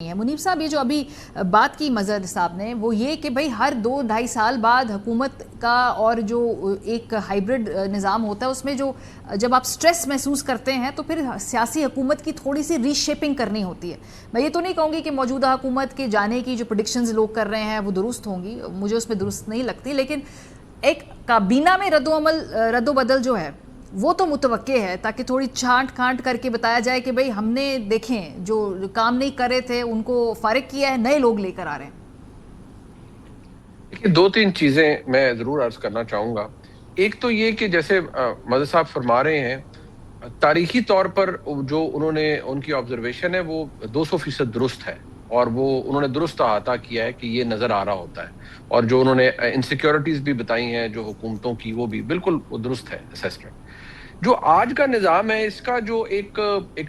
منیب صاحب، یہ جو ابھی بات کی مظہر صاحب نے وہ یہ کہ بھئی ہر 2-2.5 سال بعد حکومت کا اور جو ایک ہائیبرڈ نظام ہوتا ہے اس میں جو جب آپ سٹریس محسوس کرتے ہیں تو پھر سیاسی حکومت کی تھوڑی سی ری شیپنگ کرنی ہوتی ہے. میں یہ تو نہیں کہوں گی کہ موجودہ حکومت کے جانے کی جو پریڈکشنز لوگ کر رہے ہیں وہ درست ہوں گی، مجھے اس میں درست نہیں لگتی، لیکن ایک کابینہ میں رد و بدل جو ہے وہ تو متوقع ہے تاکہ تھوڑی چھانٹ کھانٹ کر کے بتایا جائے کہ بھئی ہم نے دیکھیں جو کام نہیں کر رہے تھے ان کو فارغ کیا ہے، نئے لوگ لے کر آ رہے ہیں. دیکھیں، 2-3 چیزیں میں ضرور عرض کرنا چاہوں گا. ایک تو یہ کہ جیسے مدد صاحب فرما رہے ہیں، تاریخی طور پر جو ان کی آبزرویشن ہے وہ 200% درست ہے، اور وہ انہوں نے درست احاطہ کیا ہے کہ یہ نظر آ رہا ہوتا ہے، اور جو انہوں نے انسیکیورٹیز بھی بتائی ہیں جو حکومتوں کی وہ بھی بالکل درست ہے اسیسمنٹ. جو آج کا نظام ہے اس کا جو ایک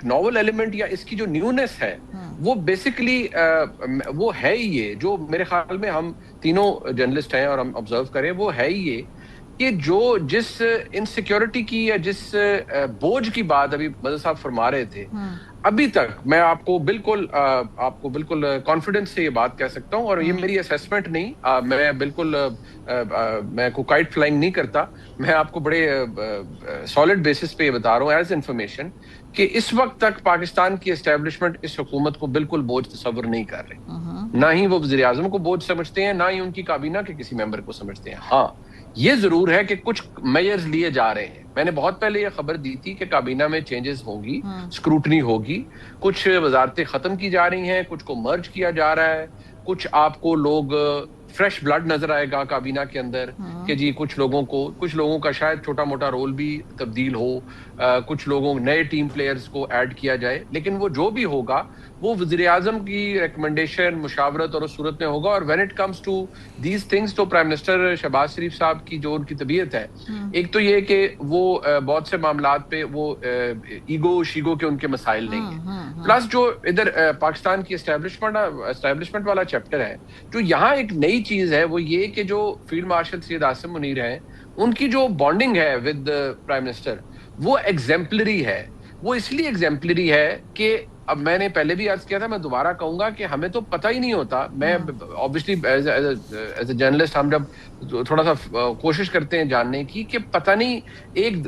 ناول ایلیمنٹ یا اس کی جو نیونیس ہے وہ بیسیکلی وہ ہے ہی یہ جو میرے خیال میں ہم تینوں جرنلسٹ ہیں اور ہم آبزرو کریں وہ ہے ہی یہ کہ جس انسیکیورٹی کی یا جس بوجھ کی بات ابھی مدد صاحب فرما رہے تھے، ابھی تک میں آپ کو بالکل کانفیڈنس سے یہ بات کہہ سکتا ہوں، اور یہ میری اسیسمنٹ نہیں، میں بالکل میں کو کائٹ فلائنگ نہیں کرتا، میں آپ کو بڑے سالڈ بیسس پہ یہ بتا رہا ہوں ایز انفارمیشن کہ اس وقت تک پاکستان کی اسٹیبلشمنٹ اس حکومت کو بالکل بوجھ تصور نہیں کر رہی. نہ ہی وہ وزیر اعظم کو بوجھ سمجھتے ہیں، نہ ہی ان کی کابینہ کے کسی ممبر کو سمجھتے ہیں. ہاں یہ ضرور ہے کہ کچھ میئرز لیے جا رہے ہیں. میں نے بہت پہلے یہ خبر دی تھی کہ کابینہ میں چینجز ہوں گی، سکروٹنی ہوگی، کچھ وزارتیں ختم کی جا رہی ہیں، کچھ کو مرج کیا جا رہا ہے، کچھ آپ کو لوگ فریش بلڈ نظر آئے گا کابینہ کے اندر کہ جی کچھ لوگوں کا شاید چھوٹا موٹا رول بھی تبدیل ہو، کچھ لوگوں نئے ٹیم پلیئرز کو ایڈ کیا جائے، لیکن وہ جو بھی ہوگا وہ وزیر اعظم کی ریکمنڈیشن، مشاورت اور اس صورت میں ہوگا. اور when it comes to these things تو پرائم منسٹر شہباز شریف صاحب کی جو ان کی طبیعت ہے، ایک تو یہ کہ وہ بہت سے معاملات پہ وہ ایگو شیگو کے ان کے مسائل نہیں ہیں، پلس جو ادھر پاکستان کی اسٹیبلشمنٹ والا چیپٹر ہے، جو یہاں ایک نئی چیز ہے وہ یہ کہ جو فیلڈ مارشل سید عاصم منیر ہیں ان کی جو بانڈنگ ہے ود پرائم منسٹر وہ ایگزیمپلری ہے. وہ اس لیے ایگزیمپلری ہے کہ اب میں نے پہلے بھی عرض کیا تھا، میں دوبارہ کہوں گا کہ ہمیں تو پتہ ہی نہیں ہوتا. میں obviously ایز اے جرنلسٹ ہم جب تھوڑا سا کوشش کرتے ہیں جاننے کی کہ پتہ نہیں ایک